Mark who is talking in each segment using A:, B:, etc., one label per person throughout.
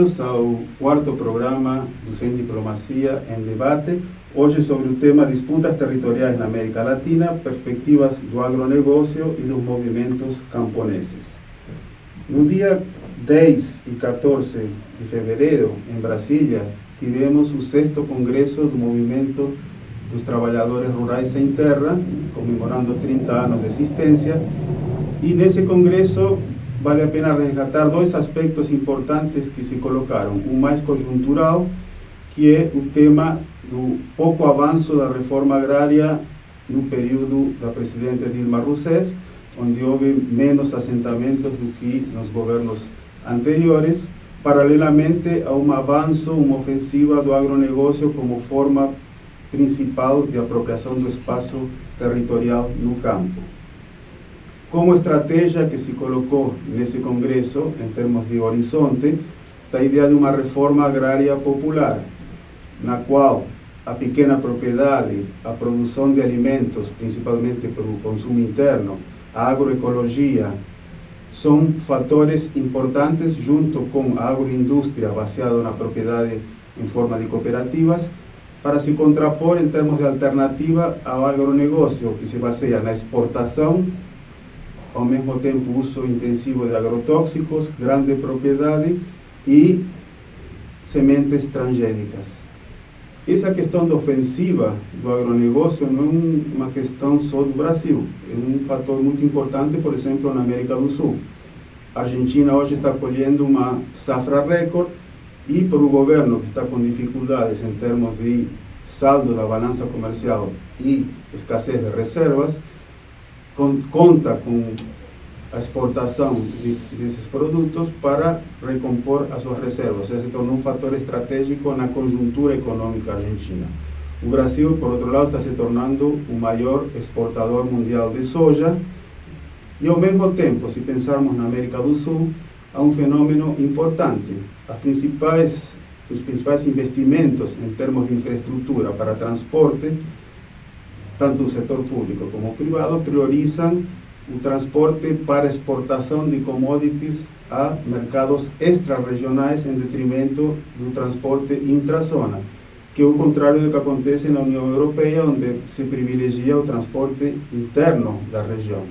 A: Bem-vindos ao quarto programa do Sem Diplomacia em Debate, hoje sobre o tema Disputas Territoriais na América Latina, Perspectivas do Agronegócio e dos Movimentos Camponeses. No dia 10 e 14 de fevereiro, em Brasília, tivemos o 6º Congresso do Movimento dos Trabalhadores Rurais Sem Terra, comemorando 30 anos de existência, e nesse congresso vale a pena resgatar dois aspectos importantes que se colocaram. O mais conjuntural, que é o tema do pouco avanço da reforma agrária no período da presidente Dilma Rousseff, onde houve menos assentamentos do que nos governos anteriores, paralelamente a um avanço, uma ofensiva do agronegócio como forma principal de apropriação do espaço territorial no campo. Como estratégia que se colocou nesse congresso, em termos de horizonte, está a ideia de uma reforma agrária popular, na qual a pequena propriedade, a produção de alimentos, principalmente para o consumo interno, a agroecologia, são fatores importantes junto com a agroindústria baseada na propriedade em forma de cooperativas, para se contrapor em termos de alternativa ao agronegócio, que se baseia na exportação, ao mesmo tempo uso intensivo de agrotóxicos, grande propriedade e sementes transgênicas. Essa questão da ofensiva do agronegócio não é uma questão só do Brasil, é um fator muito importante, por exemplo, na América do Sul. A Argentina hoje está colhendo uma safra recorde e para o governo que está com dificuldades em termos de saldo da balança comercial e escassez de reservas, conta com a exportação desses produtos para recompor as suas reservas, ou seja, se tornou um fator estratégico na conjuntura econômica argentina. O Brasil, por outro lado, está se tornando o maior exportador mundial de soja e, ao mesmo tempo, se pensarmos na América do Sul, há um fenômeno importante. Os principais investimentos em termos de infraestrutura para transporte, tanto o setor público como o privado, priorizam o transporte para exportação de commodities a mercados extra-regionais em detrimento do transporte intra-zona, que é o contrário do que acontece na União Europeia, onde se privilegia o transporte interno da região.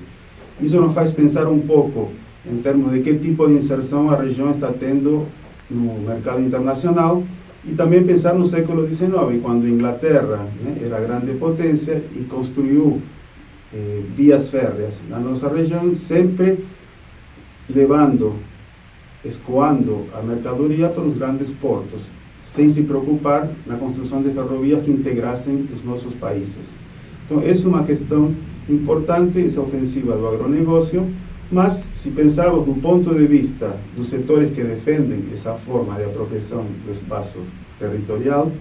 A: Isso nos faz pensar um pouco em termos de que tipo de inserção a região está tendo no mercado internacional, e também pensar no século XIX, quando a Inglaterra era a grande potência e construiu vias férreas na nossa região, sempre escoando a mercadoria para os grandes portos, sem se preocupar na construção de ferrovias que integrassem os nossos países. Então, essa é uma questão importante, essa ofensiva do agronegócio, mas se pensarmos do ponto de vista dos setores que defendem essa forma de apropriação do espaço territorial,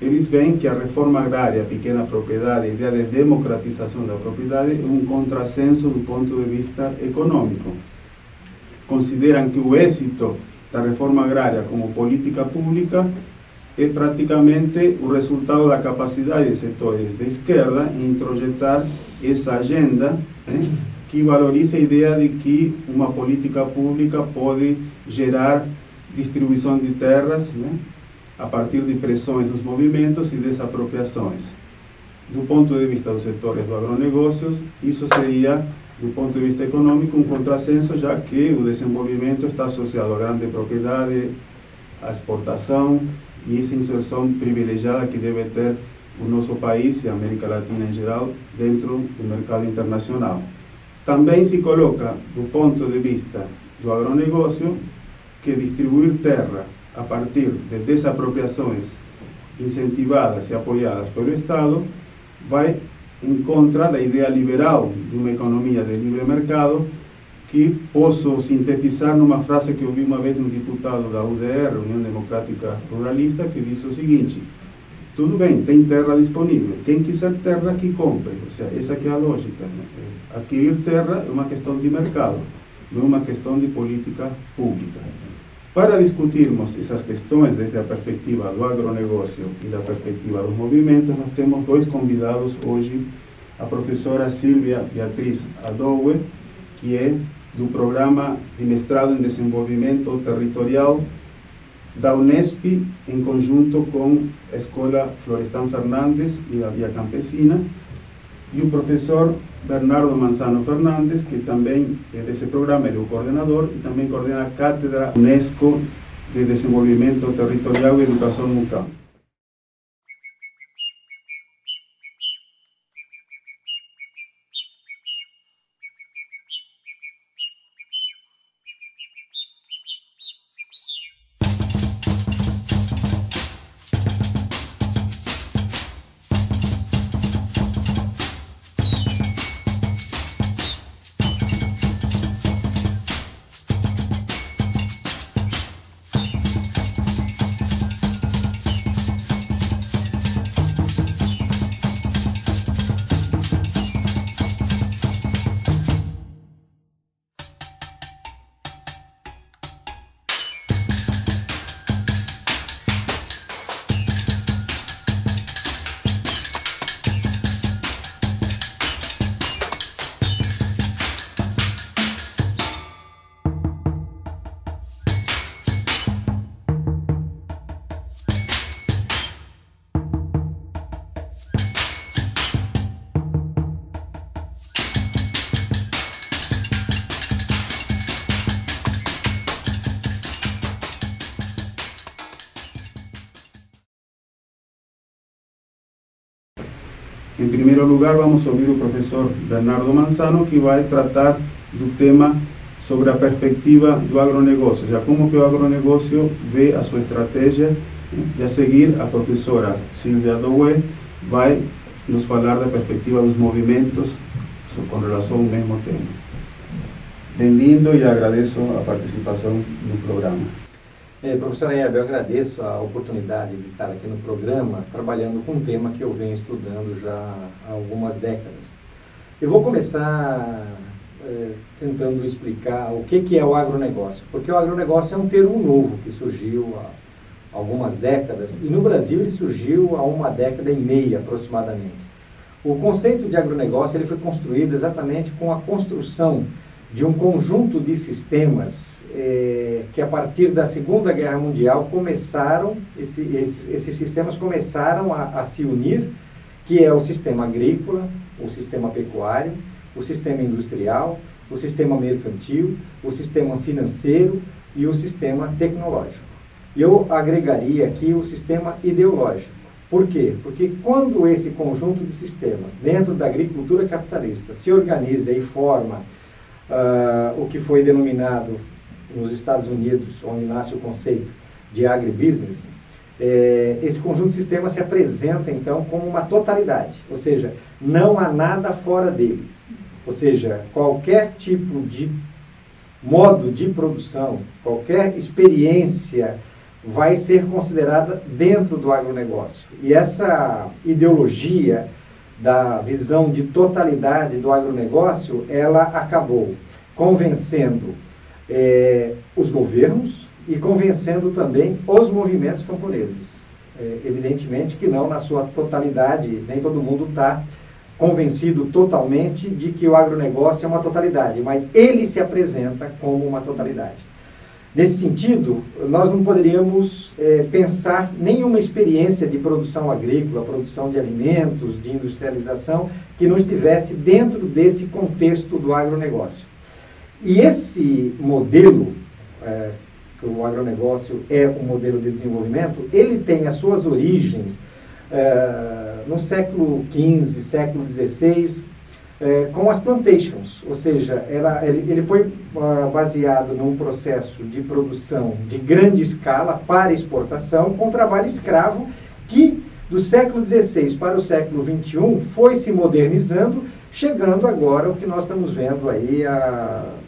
A: eles veem que a reforma agrária, a pequena propriedade, a ideia de democratização da propriedade é um contrassenso do ponto de vista econômico. Consideram que o êxito da reforma agrária como política pública é praticamente o resultado da capacidade de setores de esquerda em introjetar essa agenda, que valoriza a ideia de que uma política pública pode gerar distribuição de terras, a partir de pressões dos movimentos e desapropriações. Do ponto de vista dos setores do agronegócio, isso seria, do ponto de vista econômico, um contrassenso, já que o desenvolvimento está associado à grande propriedade, à exportação e essa inserção privilegiada que deve ter o nosso país e a América Latina em geral dentro do mercado internacional. Também se coloca, do ponto de vista do agronegócio, que distribuir terra a partir de desapropriações incentivadas e apoiadas pelo Estado vai em contra da ideia liberal de uma economia de livre mercado, que posso sintetizar numa frase que ouvi uma vez de um deputado da UDR, União Democrática Ruralista, que disse o seguinte: tudo bem, tem terra disponível, quem quiser terra que compre. Ou seja, essa que é a lógica. Adquirir terra é uma questão de mercado, não é uma questão de política pública. Para discutirmos essas questões desde a perspectiva do agronegócio e da perspectiva dos movimentos, nós temos dois convidados hoje, a professora Silvia Beatriz Adoue, que é do Programa de Mestrado em Desenvolvimento Territorial da Unesp, em conjunto com a Escola Florestan Fernandes e a Via Campesina, e o professor Bernardo Manzano Fernandes, que também é desse programa, ele é o coordenador e também coordena a Cátedra Unesco de Desenvolvimento Territorial e Educação no Campo. Em primeiro lugar, vamos ouvir o professor Bernardo Manzano, que vai tratar do tema sobre a perspectiva do agronegócio, já como que o agronegócio vê a sua estratégia, e a seguir a professora Silvia Doué vai nos falar da perspectiva dos movimentos com relação ao mesmo tema. Bem-vindo e agradeço a participação no programa.
B: Professora Herbe, eu agradeço a oportunidade de estar aqui no programa, trabalhando com um tema que eu venho estudando já há algumas décadas. Eu vou começar tentando explicar o que é o agronegócio, porque o agronegócio é um termo novo que surgiu há algumas décadas, e no Brasil ele surgiu há uma década e meia aproximadamente. O conceito de agronegócio ele foi construído exatamente com a construção de um conjunto de sistemas que a partir da Segunda Guerra Mundial esses sistemas começaram a se unir, que é o sistema agrícola, o sistema pecuário, o sistema industrial, o sistema mercantil, o sistema financeiro e o sistema tecnológico. Eu agregaria aqui o sistema ideológico. Por quê? Porque quando esse conjunto de sistemas dentro da agricultura capitalista se organiza e forma o que foi denominado nos Estados Unidos, onde nasce o conceito de agribusiness, esse conjunto de sistemas se apresenta, então, como uma totalidade, ou seja, não há nada fora deles. Ou seja, qualquer tipo de modo de produção, qualquer experiência vai ser considerada dentro do agronegócio. E essa ideologia da visão de totalidade do agronegócio, ela acabou convencendo os governos e convencendo também os movimentos camponeses. Evidentemente que não na sua totalidade, nem todo mundo está convencido totalmente de que o agronegócio é uma totalidade, mas ele se apresenta como uma totalidade. Nesse sentido, nós não poderíamos pensar nenhuma experiência de produção agrícola, produção de alimentos, de industrialização, que não estivesse dentro desse contexto do agronegócio. E esse modelo, que o agronegócio é um modelo de desenvolvimento, ele tem as suas origens no século XV, século XVI, com as plantations, ou seja, ele foi baseado num processo de produção de grande escala para exportação com trabalho escravo que do século XVI para o século XXI foi se modernizando, chegando agora o que nós estamos vendo aí,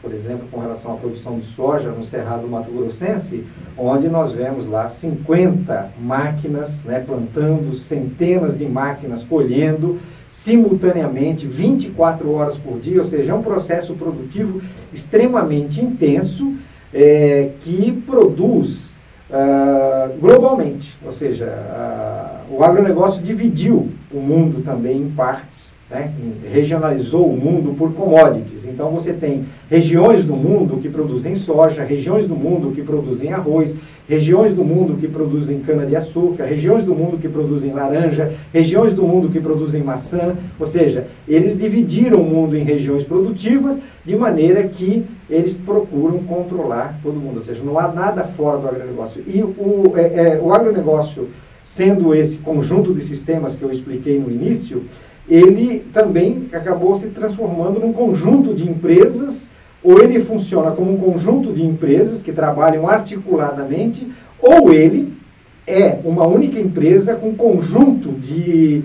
B: por exemplo, com relação à produção de soja no Cerrado Mato Grossense, onde nós vemos lá 50 máquinas plantando, centenas de máquinas colhendo, simultaneamente, 24 horas por dia, ou seja, é um processo produtivo extremamente intenso, que produz globalmente, ou seja, o agronegócio dividiu o mundo também em partes, né? Regionalizou o mundo por commodities. Então você tem regiões do mundo que produzem soja, regiões do mundo que produzem arroz, regiões do mundo que produzem cana-de-açúcar, regiões do mundo que produzem laranja, regiões do mundo que produzem maçã. Ou seja, eles dividiram o mundo em regiões produtivas de maneira que eles procuram controlar todo mundo. Ou seja, não há nada fora do agronegócio. E o agronegócio, sendo esse conjunto de sistemas que eu expliquei no início, ele também acabou se transformando num conjunto de empresas, ou ele funciona como um conjunto de empresas que trabalham articuladamente, ou ele é uma única empresa com conjunto de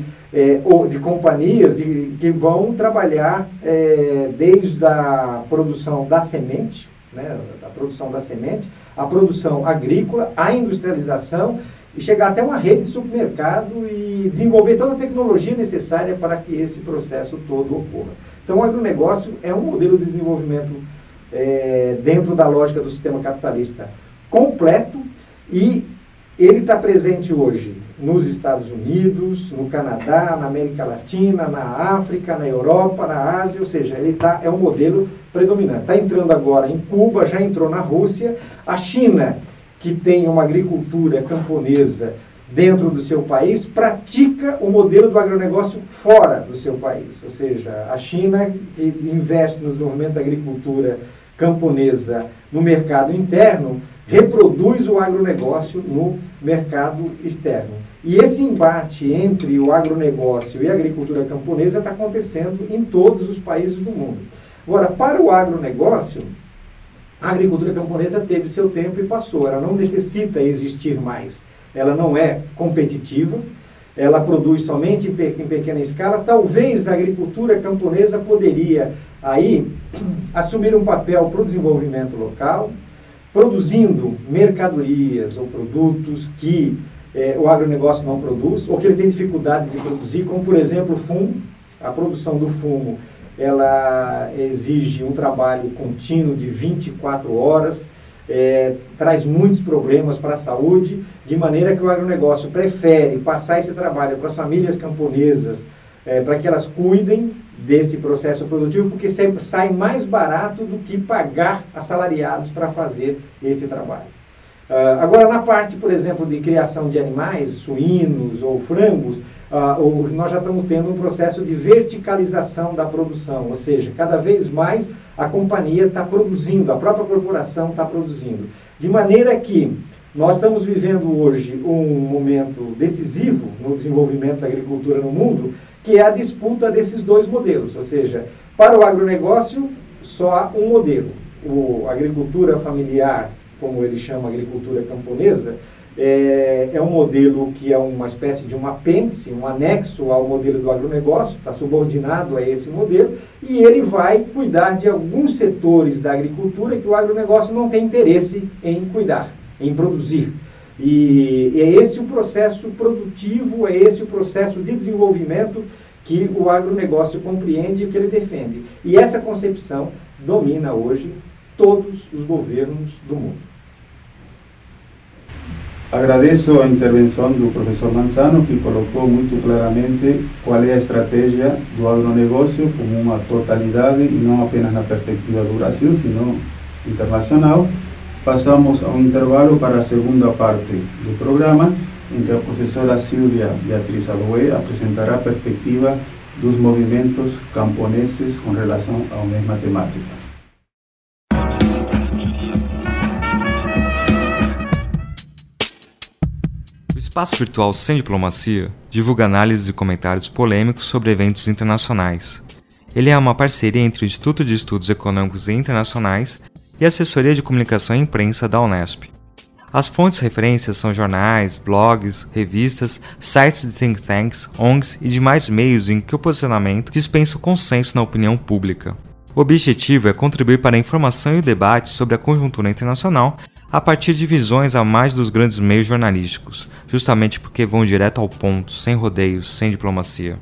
B: companhias que vão trabalhar desde a produção da semente, né, a produção da semente, a produção agrícola, a industrialização, e chegar até uma rede de supermercado e desenvolver toda a tecnologia necessária para que esse processo todo ocorra. Então, o agronegócio é um modelo de desenvolvimento dentro da lógica do sistema capitalista completo, e ele está presente hoje nos Estados Unidos, no Canadá, na América Latina, na África, na Europa, na Ásia, ou seja, ele é um modelo predominante. Está entrando agora em Cuba, já entrou na Rússia, a China, que tem uma agricultura camponesa dentro do seu país, pratica o modelo do agronegócio fora do seu país. Ou seja, a China, que investe no desenvolvimento da agricultura camponesa no mercado interno, reproduz o agronegócio no mercado externo. E esse embate entre o agronegócio e a agricultura camponesa está acontecendo em todos os países do mundo. Agora, para o agronegócio, a agricultura camponesa teve seu tempo e passou. Ela não necessita existir mais. Ela não é competitiva, ela produz somente em pequena escala. Talvez a agricultura camponesa poderia aí assumir um papel para o desenvolvimento local, produzindo mercadorias ou produtos que o agronegócio não produz, ou que ele tem dificuldade de produzir, como, por exemplo, o fumo. A produção do fumo, ela exige um trabalho contínuo de 24 horas, traz muitos problemas para a saúde, de maneira que o agronegócio prefere passar esse trabalho para as famílias camponesas, para que elas cuidem desse processo produtivo, porque sempre sai mais barato do que pagar assalariados para fazer esse trabalho. Agora, na parte, por exemplo, de criação de animais, suínos ou frangos, nós já estamos tendo um processo de verticalização da produção, ou seja, cada vez mais a companhia está produzindo, a própria corporação está produzindo. De maneira que nós estamos vivendo hoje um momento decisivo no desenvolvimento da agricultura no mundo, que é a disputa desses dois modelos, ou seja, para o agronegócio só há um modelo, a agricultura familiar, como ele chama agricultura camponesa, é um modelo que é uma espécie de um apêndice, um anexo ao modelo do agronegócio, está subordinado a esse modelo, e ele vai cuidar de alguns setores da agricultura que o agronegócio não tem interesse em cuidar, em produzir. E é esse o processo produtivo, é esse o processo de desenvolvimento que o agronegócio compreende e que ele defende. E essa concepção domina hoje todos os governos do mundo.
A: Agradeço a intervenção do professor Manzano, que colocou muito claramente qual é a estratégia do agronegócio como uma totalidade e não apenas na perspectiva do Brasil, sino internacional. Passamos a um intervalo para a segunda parte do programa, em que a professora Silvia Beatriz Adoé apresentará a perspectiva dos movimentos camponeses com relação à mesma temática.
C: O Espaço Virtual Sem Diplomacia divulga análises e comentários polêmicos sobre eventos internacionais. Ele é uma parceria entre o Instituto de Estudos Econômicos e Internacionais e a Assessoria de Comunicação e Imprensa da Unesp. As fontes de referência são jornais, blogs, revistas, sites de think tanks, ONGs e demais meios em que o posicionamento dispensa o consenso na opinião pública. O objetivo é contribuir para a informação e o debate sobre a conjuntura internacional a partir de visões a mais dos grandes meios jornalísticos, justamente porque vão direto ao ponto, sem rodeios, sem diplomacia.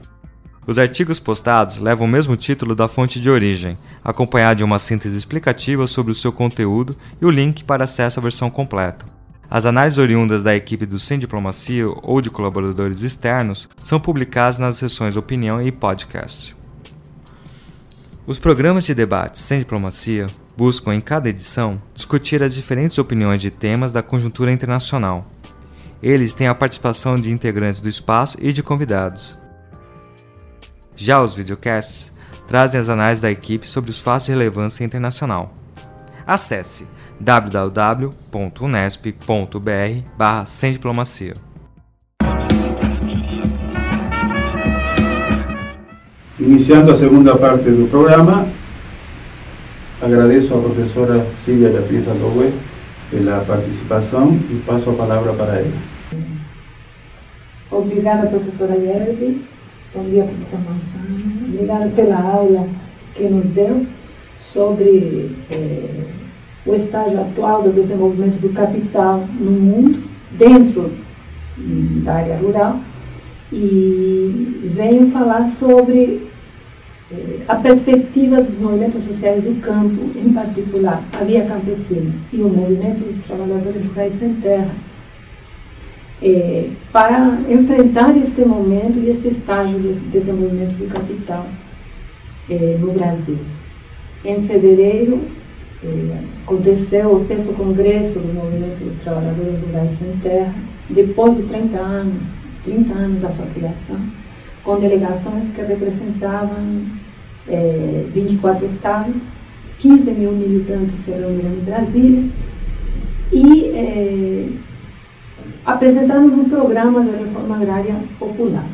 C: Os artigos postados levam o mesmo título da fonte de origem, acompanhado de uma síntese explicativa sobre o seu conteúdo e o link para acesso à versão completa. As análises oriundas da equipe do Sem Diplomacia ou de colaboradores externos são publicadas nas seções Opinião e Podcast. Os programas de debate Sem Diplomacia buscam, em cada edição, discutir as diferentes opiniões de temas da conjuntura internacional. Eles têm a participação de integrantes do espaço e de convidados. Já os videocasts trazem as análises da equipe sobre os fatos de relevância internacional. Acesse www.unesp.br/semdiplomacia.
A: Iniciando a segunda parte do programa, agradeço à professora Silvia Beatriz Aloue pela participação e passo a palavra para ela.
D: Obrigada, professora Yerbi. Bom dia, professor Manzano. Obrigada pela aula que nos deu sobre o estágio atual do desenvolvimento do capital no mundo, dentro da área rural, e venho falar sobre a perspectiva dos movimentos sociais do campo, em particular a Via Campesina e o movimento dos trabalhadores rurais sem terra, para enfrentar este momento e esse estágio de desenvolvimento do capital no Brasil. Em fevereiro, aconteceu o 6º Congresso do Movimento dos Trabalhadores Rurais sem Terra, depois de 30 anos da sua criação, com delegações que representavam 24 estados, 15 mil militantes se reuniram em Brasília e apresentaram um programa de reforma agrária popular.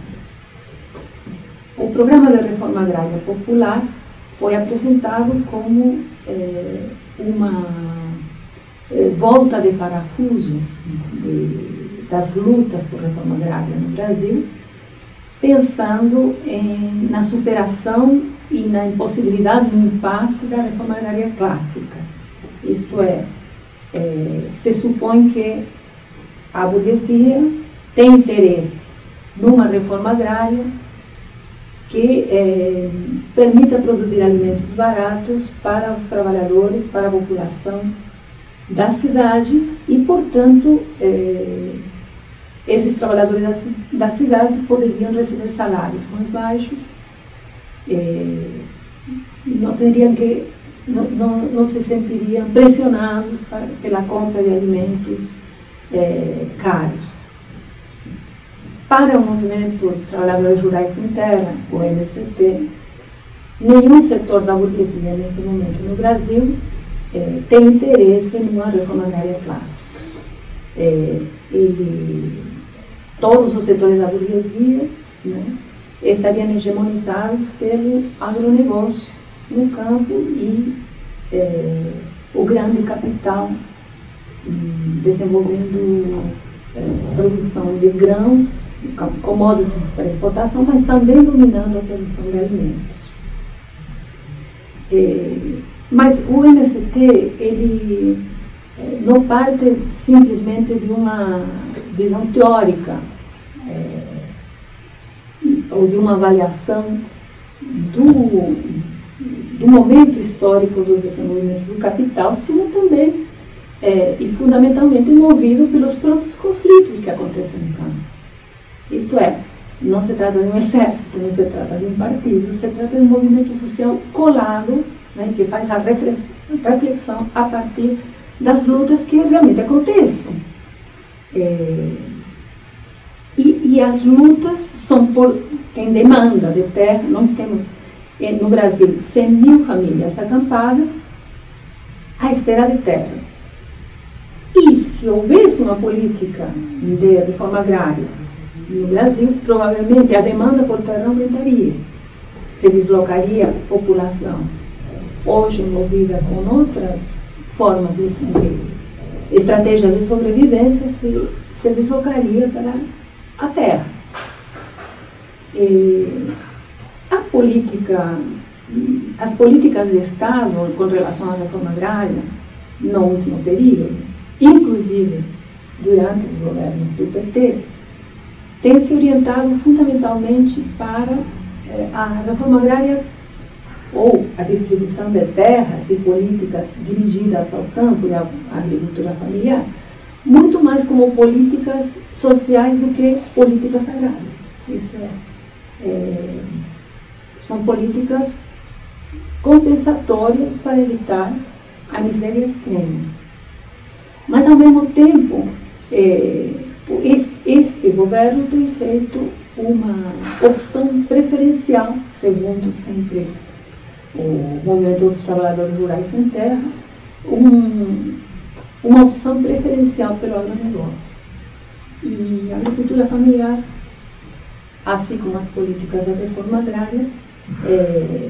D: O programa de reforma agrária popular foi apresentado como uma volta de parafuso das lutas por reforma agrária no Brasil, pensando na superação e na impossibilidade, no impasse da reforma agrária clássica. Isto é, se supõe que a burguesia tem interesse numa reforma agrária que permita produzir alimentos baratos para os trabalhadores, para a população da cidade e, portanto, esses trabalhadores da cidade poderiam receber salários mais baixos, não se sentiriam pressionados pela compra de alimentos caros. Para o movimento dos trabalhadores rurais sem terra, o MST, nenhum setor da burguesia neste momento no Brasil tem interesse numa reforma agrária clássica. Todos os setores da burguesia, né, estariam hegemonizados pelo agronegócio no campo e o grande capital desenvolvendo produção de grãos, commodities para exportação, mas também dominando a produção de alimentos. Mas o MST, ele não parte simplesmente de uma visão teórica ou de uma avaliação do momento histórico do desenvolvimento do capital, sino também e fundamentalmente movido pelos próprios conflitos que acontecem no campo. Isto é, não se trata de um exército, não se trata de um partido, se trata de um movimento social colado, né, que faz a reflexão a partir das lutas que realmente acontecem. E as lutas são tem demanda de terra. Nós temos no Brasil 100 mil famílias acampadas à espera de terras. E se houvesse uma política de reforma agrária no Brasil, provavelmente a demanda por terra aumentaria, se deslocaria população, hoje envolvida com outras formas de estratégia de sobrevivência, se deslocaria para a terra. As políticas de Estado com relação à reforma agrária, no último período, inclusive durante os governos do PT, têm se orientado fundamentalmente para a reforma agrária ou a distribuição de terras e políticas dirigidas ao campo e à agricultura familiar, muito mais como políticas sociais do que políticas agrárias. Isto são políticas compensatórias para evitar a miséria extrema. Mas, ao mesmo tempo, este governo tem feito uma opção preferencial, segundo sempre o Movimento dos Trabalhadores Rurais Sem Terra, uma opção preferencial pelo agronegócio. E a agricultura familiar, assim como as políticas da reforma agrária,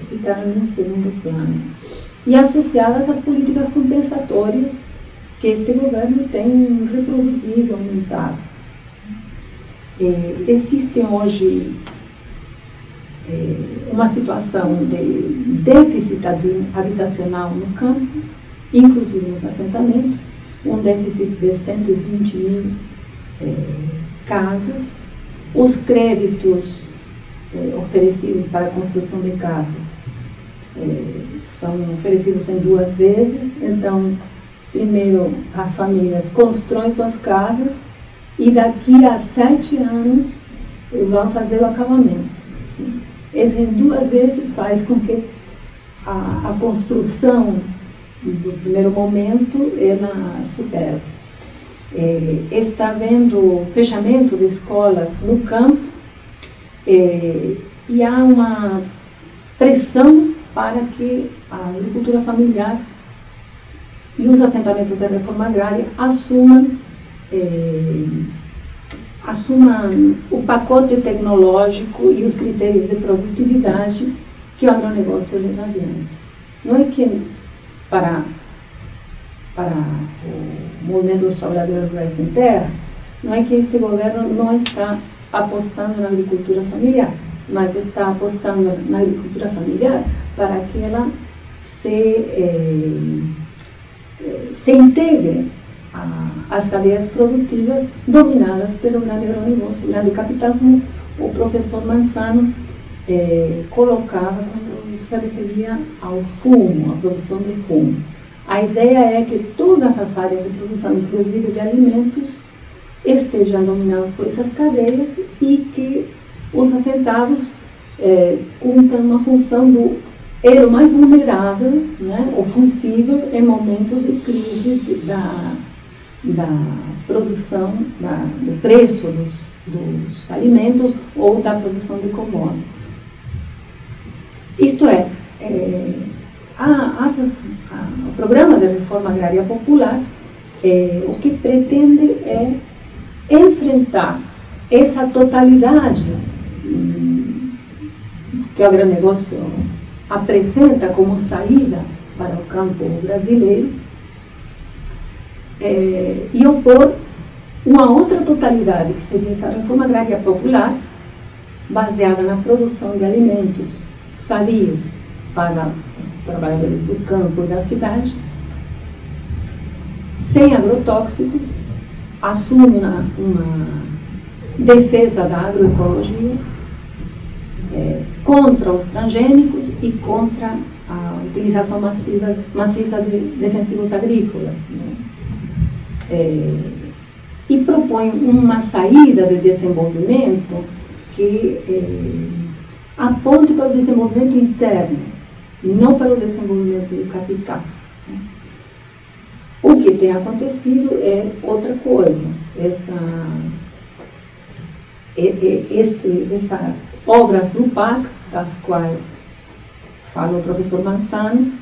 D: ficaram em um segundo plano. E associadas às políticas compensatórias que este governo tem reproduzido, aumentado. Existe hoje uma situação de déficit habitacional no campo, inclusive nos assentamentos, um déficit de 120 mil casas. Os créditos oferecidos para a construção de casas são oferecidos em 2 vezes. Então, primeiro as famílias constroem suas casas e daqui a 7 anos vão fazer o acabamento. Esse em 2 vezes faz com que a construção do primeiro momento ela se perde. Está havendo fechamento de escolas no campo e há uma pressão para que a agricultura familiar e os assentamentos da reforma agrária assumam o pacote tecnológico e os critérios de produtividade que o agronegócio leva adiante. Não é que para o Movimento dos Trabalhadores Rurais Sem Terra, não é que este governo não está apostando na agricultura familiar, mas está apostando na agricultura familiar para que ela se integre às cadeias produtivas dominadas pelo grande agronegócio, o grande capital, como o professor Manzano colocava quando se referia ao fumo, à produção de fumo. A ideia é que todas as áreas de produção, inclusive de alimentos, estejam dominadas por essas cadeias e que os assentados cumpram uma função do elo mais vulnerável, né, ofusível em momentos de crise da produção, do preço dos alimentos ou da produção de commodities. Isto é, o programa de reforma agrária popular, o que pretende é enfrentar essa totalidade que o agronegócio apresenta como saída para o campo brasileiro e opor uma outra totalidade, que seria essa reforma agrária popular, baseada na produção de alimentos sadios para os trabalhadores do campo e da cidade, sem agrotóxicos, assume uma defesa da agroecologia, contra os transgênicos e contra a utilização maciça de defensivos agrícolas, né? E propõe uma saída de desenvolvimento que aponte para o desenvolvimento interno, e não para o desenvolvimento do capital. O que tem acontecido é outra coisa. Essas obras do PAC, das quais fala o professor Manzano,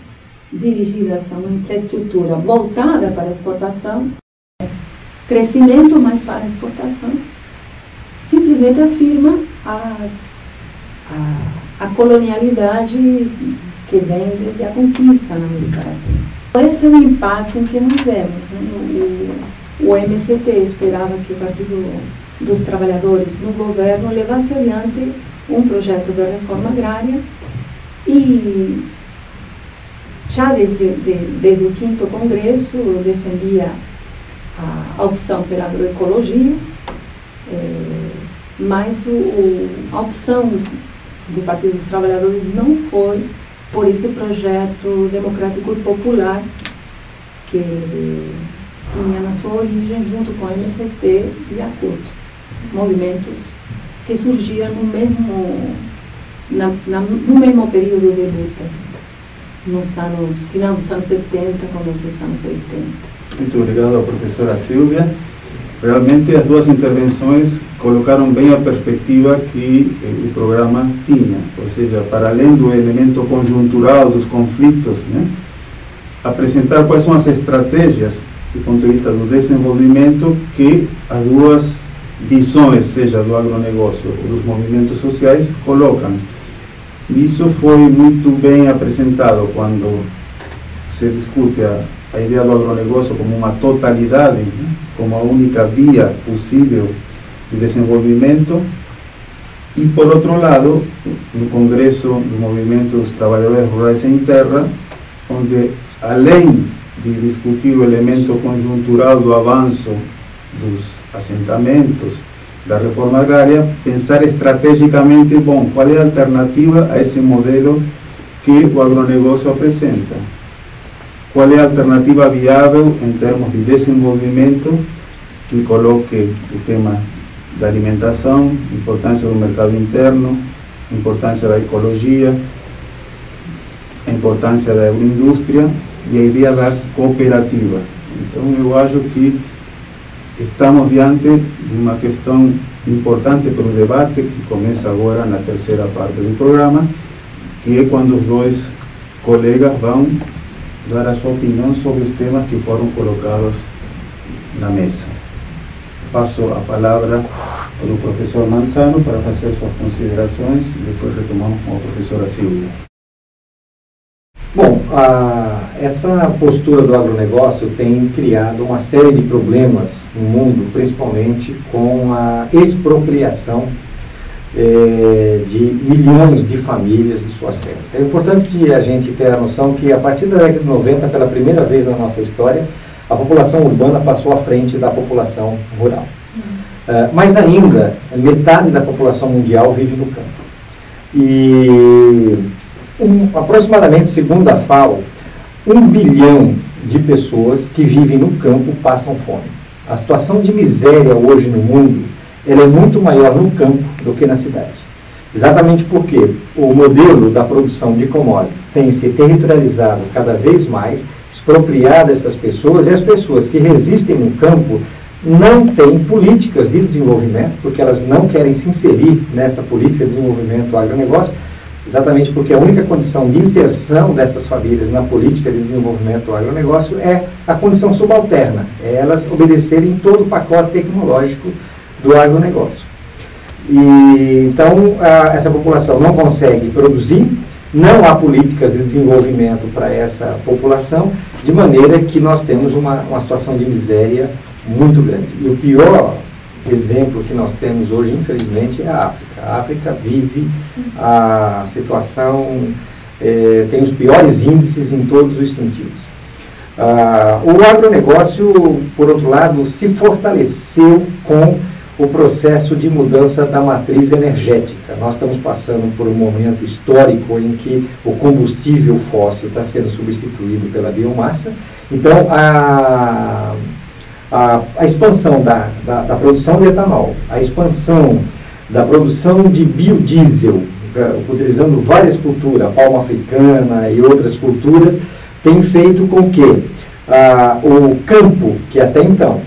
D: dirigidas a uma infraestrutura voltada para a exportação, crescimento, mas para a exportação, simplesmente afirma a colonialidade que vem desde a conquista na América Latina. Esse é um impasse em que nós vemos, né? O MST esperava que o Partido dos Trabalhadores no governo levasse adiante um projeto de reforma agrária e já desde o 5º Congresso defendia a opção pela agroecologia, mas a opção do Partido dos Trabalhadores não foi por esse projeto democrático e popular que tinha na sua origem, junto com a MST e a CUT, movimentos que surgiram no mesmo período de lutas, final dos anos 70, começo dos anos 80.
A: Muito obrigado, professora Silvia. Realmente as duas intervenções colocaram bem a perspectiva que o programa tinha, ou seja, para além do elemento conjuntural dos conflitos, né, apresentar quais são as estratégias do ponto de vista do desenvolvimento que as duas visões, seja do agronegócio ou dos movimentos sociais, colocam. E isso foi muito bem apresentado quando se discute a ideia do agronegócio como uma totalidade, né, como a única via possível de desenvolvimento. E, por outro lado, no Congresso do Movimento dos Trabalhadores Rurais Sem Terra, onde, além de discutir o elemento conjuntural do avanço dos assentamentos, da reforma agrária, pensar estrategicamente, bom, qual é a alternativa a esse modelo que o agronegócio apresenta? Qual é a alternativa viável em termos de desenvolvimento que coloque o tema da alimentação, importância do mercado interno, importância da ecologia, a importância da agroindústria e a ideia da cooperativa. Então, eu acho que estamos diante de uma questão importante para o debate, que começa agora na terceira parte do programa, que é quando os dois colegas vão dar a sua opinião sobre os temas que foram colocados na mesa. Passo a palavra para o professor Manzano para fazer suas considerações e depois retomamos com a professora Silvia.
B: Bom, essa postura do agronegócio tem criado uma série de problemas no mundo, principalmente com a expropriação de milhões de famílias de suas terras. É importante a gente ter a noção que, a partir da década de 90, pela primeira vez na nossa história, a população urbana passou à frente da população rural. Mas ainda, metade da população mundial vive no campo. E aproximadamente, segundo a FAO, 1 bilhão de pessoas que vivem no campo passam fome. A situação de miséria hoje no mundo, ela é muito maior no campo do que na cidade. Exatamente porque o modelo da produção de commodities tem se territorializado cada vez mais, expropriado essas pessoas, e as pessoas que resistem no campo não têm políticas de desenvolvimento, porque elas não querem se inserir nessa política de desenvolvimento do agronegócio, exatamente porque a única condição de inserção dessas famílias na política de desenvolvimento do agronegócio é a condição subalterna, é elas obedecerem todo o pacote tecnológico do agronegócio. E, então, essa população não consegue produzir, não há políticas de desenvolvimento para essa população, de maneira que nós temos uma situação de miséria muito grande. E o pior exemplo que nós temos hoje, infelizmente, é a África. A África vive a situação, tem os piores índices em todos os sentidos. O agronegócio, por outro lado, se fortaleceu com o processo de mudança da matriz energética. Nós estamos passando por um momento histórico em que o combustível fóssil está sendo substituído pela biomassa. Então, a expansão da produção de etanol, a expansão da produção de biodiesel, utilizando várias culturas, palma africana e outras culturas, tem feito com que o campo, que até então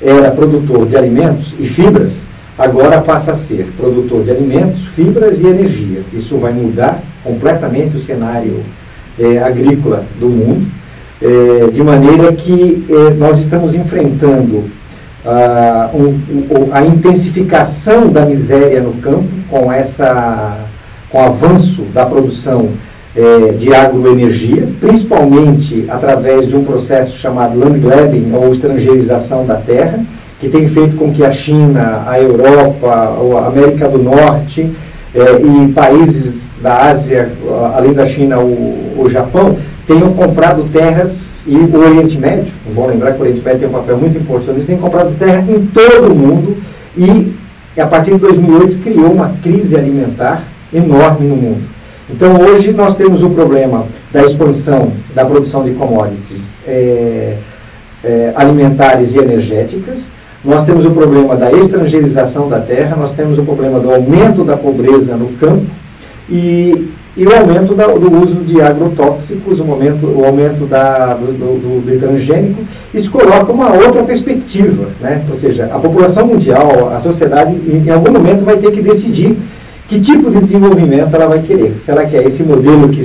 B: era produtor de alimentos e fibras, agora passa a ser produtor de alimentos, fibras e energia. Isso vai mudar completamente o cenário agrícola do mundo, de maneira que nós estamos enfrentando a intensificação da miséria no campo, com o avanço da produção de agroenergia, principalmente através de um processo chamado land grabbing, ou estrangeirização da terra, que tem feito com que a China, a Europa, a América do Norte e países da Ásia, além da China, o Japão, tenham comprado terras, e o Oriente Médio, é bom lembrar que o Oriente Médio tem um papel muito importante, eles têm comprado terra em todo o mundo, e a partir de 2008 criou uma crise alimentar enorme no mundo. Então, hoje nós temos o problema da expansão da produção de commodities alimentares e energéticas, nós temos o problema da estrangeirização da terra, nós temos o problema do aumento da pobreza no campo e o aumento do uso de agrotóxicos, o aumento do transgênico. Isso coloca uma outra perspectiva, né? Ou seja, a população mundial, a sociedade, em algum momento vai ter que decidir que tipo de desenvolvimento ela vai querer. Se ela quer esse modelo que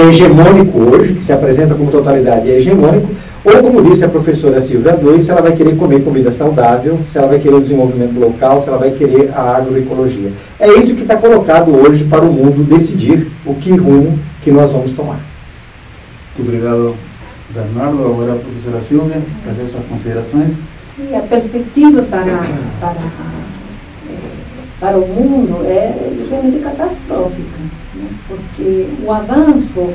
B: é hegemônico hoje, que se apresenta como totalidade e é hegemônico, ou, como disse a professora Silvia Doi, se ela vai querer comer comida saudável, se ela vai querer o desenvolvimento local, se ela vai querer a agroecologia. É isso que está colocado hoje para o mundo decidir o que rumo que nós vamos tomar.
A: Muito obrigado, Bernardo. Agora a professora Silvia, fazer suas considerações.
D: Sim, a perspectiva para o mundo é realmente catastrófica, né? Porque o avanço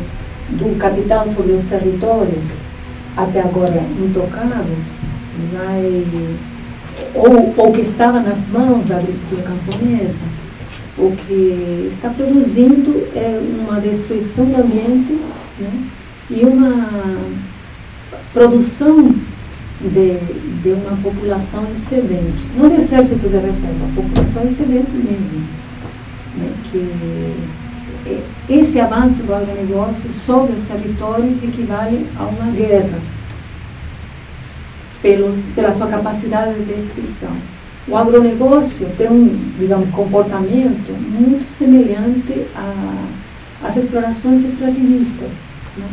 D: do capital sobre os territórios, até agora intocados, ou que estava nas mãos da agricultura camponesa, o que está produzindo é uma destruição do ambiente, né? E uma produção de uma população excedente, não de exército de reserva, a população excedente mesmo, né? Que esse avanço do agronegócio sobre os territórios equivale a uma guerra pela sua capacidade de destruição. O agronegócio tem digamos, comportamento muito semelhante às explorações extrativistas, né?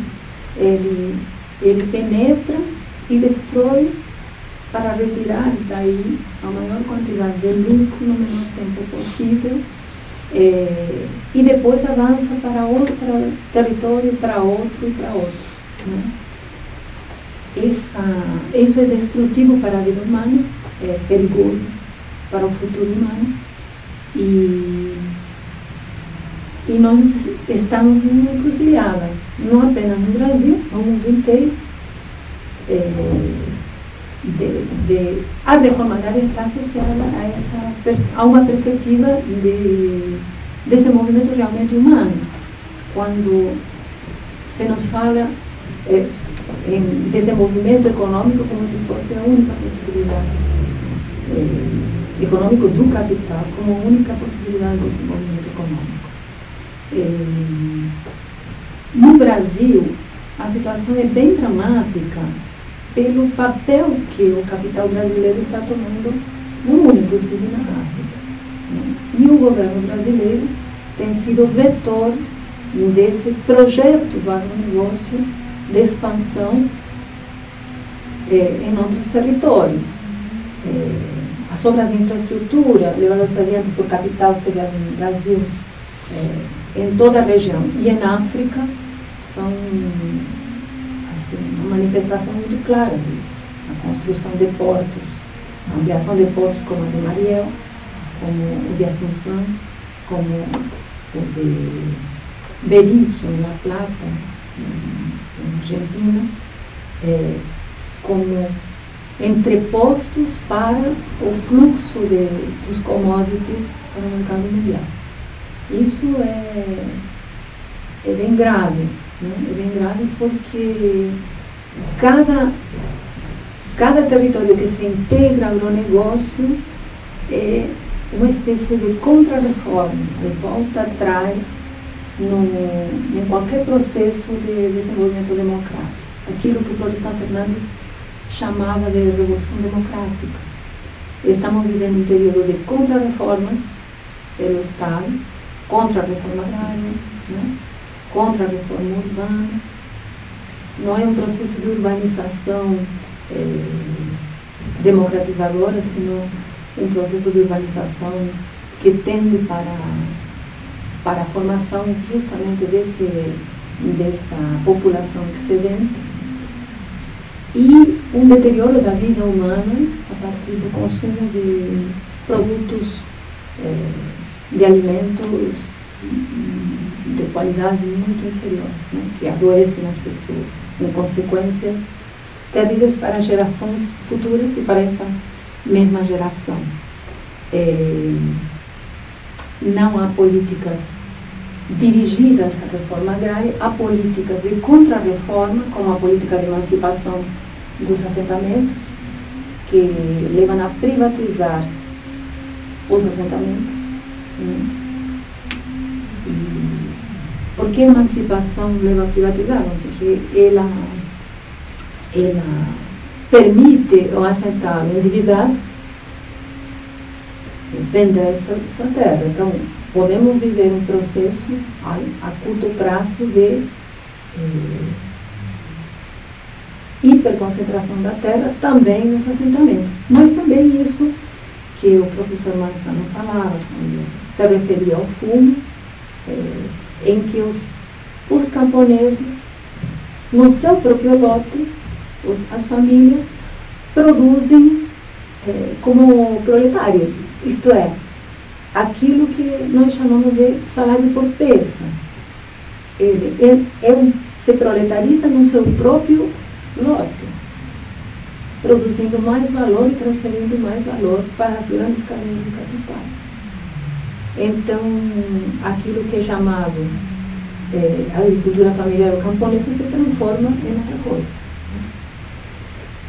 D: Ele penetra e destrói para retirar daí a maior quantidade de lucro no menor tempo possível, e depois avança para outro território, para outro, né? Isso é destrutivo para a vida humana, é perigoso para o futuro humano, e nós estamos numa encruzilhada, não apenas no Brasil, no mundo inteiro. A reforma agrária está associada a uma perspectiva de desenvolvimento realmente humano. Quando se nos fala em desenvolvimento econômico como se fosse a única possibilidade, econômico do capital como a única possibilidade de desenvolvimento econômico. No Brasil, a situação é bem dramática pelo papel que o capital brasileiro está tomando no mundo, inclusive na África, né? E o governo brasileiro tem sido vetor desse projeto do agronegócio de expansão em outros territórios. As obras de infraestrutura levadas adiante por capital sediado no Brasil, em toda a região e em África, são uma manifestação muito clara disso. A construção de portos, a ampliação de portos como o de Mariel, como o de Assunção, como o de Berisso, em La Plata, na Argentina, como entrepostos para o fluxo dos commodities para o mercado mundial. Isso é bem grave, né? É bem grave porque cada território que se integra ao agronegócio é uma espécie de contra-reforma, de volta atrás em qualquer processo de desenvolvimento democrático. Aquilo que Florestan Fernandes chamava de revolução democrática. Estamos vivendo um período de contra-reformas pelo Estado, contra a reforma agrária, né? Contra a reforma urbana. Não é um processo de urbanização democratizadora, sino um processo de urbanização que tende para a formação justamente dessa população excedente e um deterioro da vida humana a partir do consumo de produtos de alimentos de qualidade muito inferior, né, que adoecem as pessoas, com consequências terríveis para as gerações futuras e para essa mesma geração. Não há políticas dirigidas à reforma agrária, há políticas de contra-reforma, como a política de emancipação dos assentamentos, que levam a privatizar os assentamentos. E por que a emancipação leva a privatizar? Porque ela permite ao assentado endividado vender sua terra. Então, podemos viver um processo a curto prazo de hiperconcentração da terra também nos assentamentos. Mas também isso que o professor Manzano falava, quando se referia ao fumo, em que os camponeses, no seu próprio lote, as famílias, produzem como proletários, isto é, aquilo que nós chamamos de salário por peça. Ele se proletariza no seu próprio lote, produzindo mais valor e transferindo mais valor para as grandes cadeias de capital. Então, aquilo que é chamado agricultura familiar ou camponesa se transforma em outra coisa.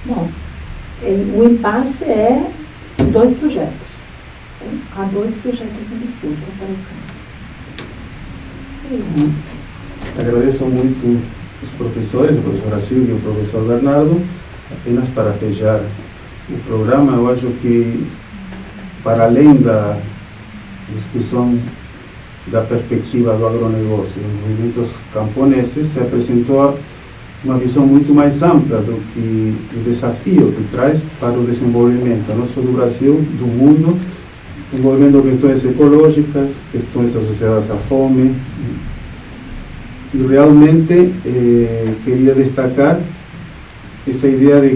D: Bom, o impasse é 2 projetos. Então, há 2 projetos em disputa para o campo. É isso.
A: Agradeço muito os professores, o professor Silvia e o professor Bernardo. Apenas para fechar o programa, eu acho que, para além da discussão da perspectiva do agronegócio e dos movimentos camponeses, se apresentou uma visão muito mais ampla do que o desafio que traz para o desenvolvimento, não só do Brasil, do mundo, envolvendo questões ecológicas, questões associadas à fome. E realmente queria destacar essa ideia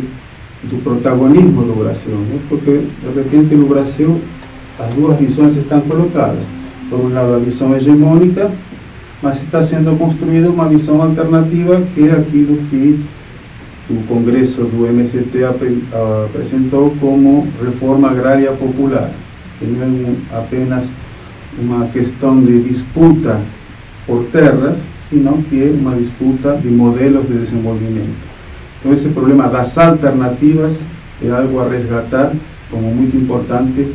A: do protagonismo do Brasil, né? Porque, de repente, no Brasil, as 2 visões estão colocadas. Por um lado, a visão hegemônica, mas está sendo construída uma visão alternativa, que é aquilo que o Congresso do MST apresentou como reforma agrária popular, que não é apenas uma questão de disputa por terras, sino que é uma disputa de modelos de desenvolvimento. Então, esse problema das alternativas é algo a resgatar como muito importante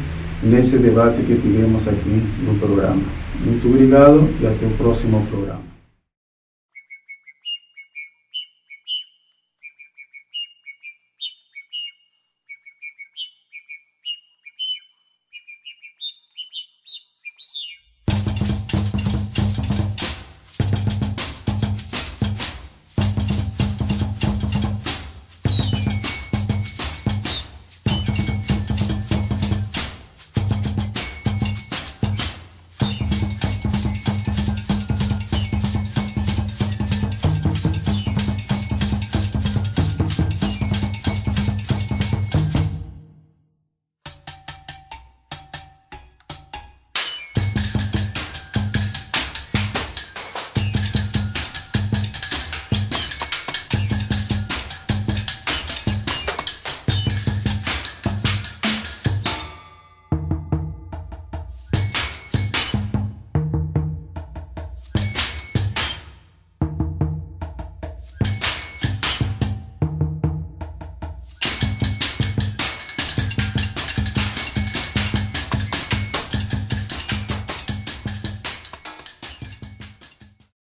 A: nesse debate que tivemos aqui no programa. Muito obrigado e até o próximo programa.